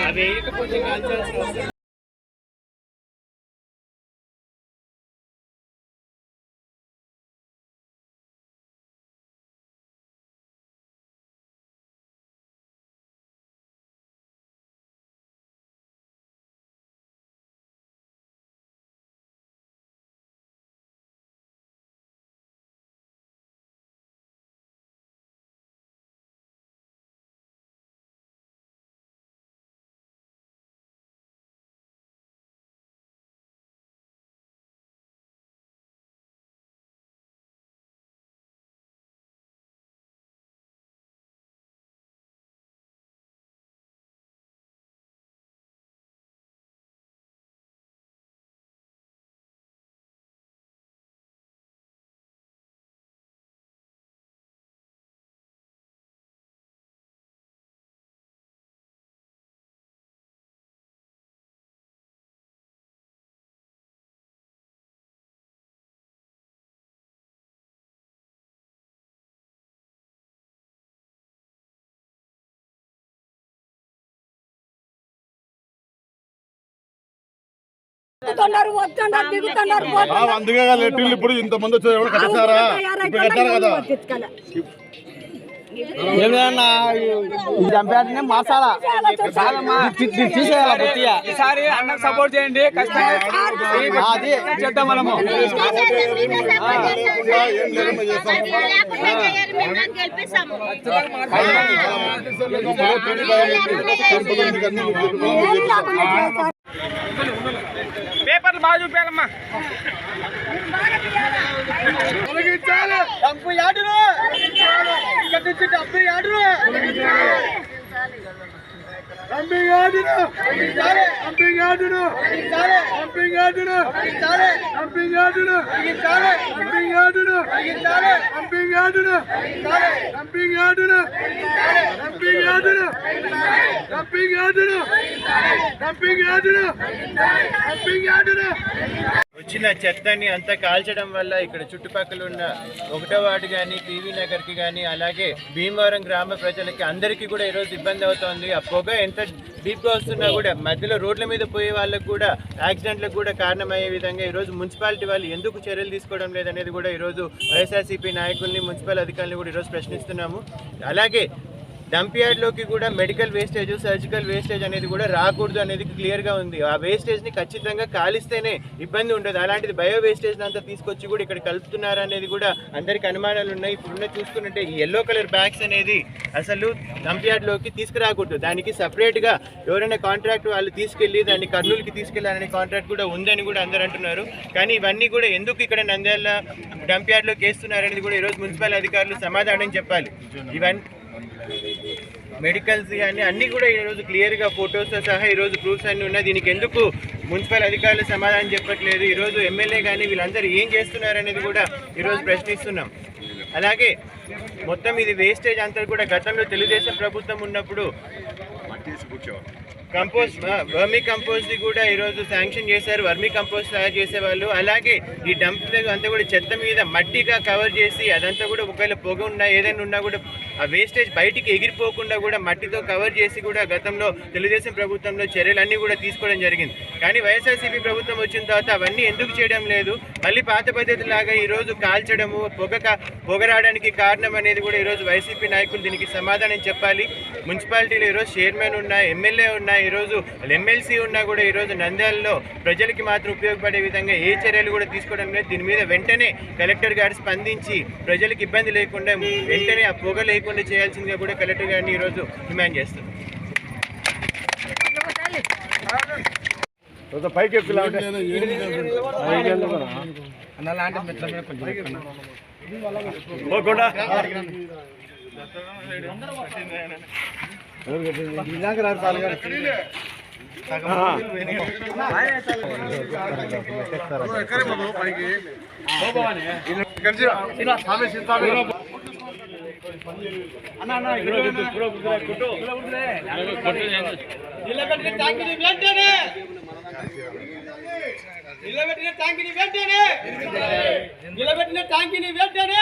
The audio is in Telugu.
అవి వేయకపోతే కాల్చాల్సిన అవసరం అందుకే లెట్టిల్లు ఇప్పుడు ఇంతమంది వచ్చారు కట్టేసారా ఇప్పుడు కట్టారు కదా చంపేటనే మసాలా తీసేయాలి ఈసారి అన్నకు సపోర్ట్ చేయండి అది చేద్దాం మనము పేపర్లు బాగా చూపించాలమ్మా డబ్బు యాడును ఇక్కడ నుంచి డబ్బు యాడును పంపింగ్ యాడును పంపింగ్ యాడును పంపింగ్ యాడును పంపింగ్ యాడును పంపింగ్ యాడును పంపింగ్ యాడును పంపింగ్ యాడును పంపింగ్ యాడును పంపింగ్ యాడును పంపింగ్ యాడును పంపింగ్ యాడును వచ్చిన చెత్తని అంతా కాల్చడం వల్ల ఇక్కడ చుట్టుపక్కల ఉన్న 1వ వార్డు కానీ టీవీ నగర్కి కానీ అలాగే భీమవరం గ్రామ ప్రజలకి అందరికీ కూడా ఈరోజు ఇబ్బంది అవుతోంది. ఆ పొగ ఎంత డీప్గా వస్తున్నా కూడా మధ్యలో రోడ్ల మీద పోయే వాళ్ళకు కూడా యాక్సిడెంట్లకు కూడా కారణమయ్యే విధంగా ఈరోజు మున్సిపాలిటీ వాళ్ళు ఎందుకు చర్యలు తీసుకోవడం లేదనేది కూడా ఈరోజు వైఎస్ఆర్సీపీ నాయకుల్ని మున్సిపల్ అధికారులను కూడా ఈరోజు ప్రశ్నిస్తున్నాము. అలాగే డంప్ యార్డ్లోకి కూడా మెడికల్ వేస్టేజ్ సర్జికల్ వేస్టేజ్ అనేది కూడా రాకూడదు అనేది క్లియర్గా ఉంది. ఆ వేస్టేజ్ని ఖచ్చితంగా కాలిస్తేనే ఇబ్బంది ఉండదు. అలాంటిది బయో వేస్టేజ్ని అంతా తీసుకొచ్చి కూడా ఇక్కడ కలుపుతున్నారు అనేది కూడా అందరికి అనుమానాలు ఉన్నాయి. ఇప్పుడున్న చూసుకున్నట్టే ఈ ఎల్లో కలర్ బ్యాగ్స్ అనేది అసలు డంప్ యార్డ్లోకి తీసుకురాకూడదు. దానికి సపరేట్గా ఎవరైనా కాంట్రాక్ట్ వాళ్ళు తీసుకెళ్ళి దాన్ని కర్నూలుకి తీసుకెళ్లాలనే కాంట్రాక్ట్ కూడా ఉందని కూడా అందరూ అంటున్నారు. కానీ ఇవన్నీ కూడా ఎందుకు ఇక్కడ నంద్యాల డంప్ యార్డ్లోకి వేస్తున్నారనేది కూడా ఈరోజు మున్సిపల్ అధికారులు సమాధానం చెప్పాలి. ఇవన్నీ మెడికల్స్ కానీ అన్నీ కూడా ఈరోజు క్లియర్గా ఫొటోస్తో సహా ఈరోజు ప్రూఫ్స్ అన్నీ ఉన్నాయి. దీనికి ఎందుకు మున్సిపల్ అధికారులు సమాధానం చెప్పట్లేదు? ఈరోజు ఎమ్మెల్యే కానీ వీళ్ళందరూ ఏం చేస్తున్నారనేది కూడా ఈరోజు ప్రశ్నిస్తున్నాం. అలాగే మొత్తం ఇది వేస్టేజ్ అంతా కూడా గతంలో తెలుగుదేశం ప్రభుత్వం ఉన్నప్పుడు వర్మీ కంపోస్ట్ కూడా ఈరోజు శాంక్షన్ చేశారు. వర్మీ కంపోస్ట్ తయారు చేసేవాళ్ళు. అలాగే ఈ డంప్ అంతా కూడా చెత్త మీద మట్టిగా కవర్ చేసి అదంతా కూడా ఒకవేళ పొగ ఉన్నా ఏదైనా ఉన్నా కూడా ఆ వేస్టేజ్ బయటికి ఎగిరిపోకుండా కూడా మట్టితో కవర్ చేసి కూడా గతంలో తెలుగుదేశం ప్రభుత్వంలో చర్యలన్నీ కూడా తీసుకోవడం జరిగింది. కానీ వైఎస్ఆర్సీపీ ప్రభుత్వం వచ్చిన తర్వాత అవన్నీ ఎందుకు చేయడం లేదు? మళ్ళీ పాత పద్ధతిలాగా ఈరోజు కాల్చడము పొగ రావడానికి కారణం అనేది కూడా ఈరోజు వైసీపీ నాయకులు దీనికి సమాధానం చెప్పాలి. మున్సిపాలిటీలో ఈరోజు చైర్మన్ ఉన్నా ఎమ్మెల్యే ఉన్నా ఈరోజు ఎమ్మెల్సీ ఉన్నా కూడా ఈరోజు నంద్యాలలో ప్రజలకి మాత్రం ఉపయోగపడే విధంగా ఏ చర్యలు కూడా తీసుకోవడం లేదు. దీని మీద వెంటనే కలెక్టర్ గారు స్పందించి ప్రజలకు ఇబ్బంది లేకుండా వెంటనే ఆ పొగ లేకుండా చేయాల్సిందిగా కూడా కలెక్టర్ గారిని ఈరోజు డిమాండ్ చేస్తాం. నిలబెట్టిన ట్యాంకిని వెంటనే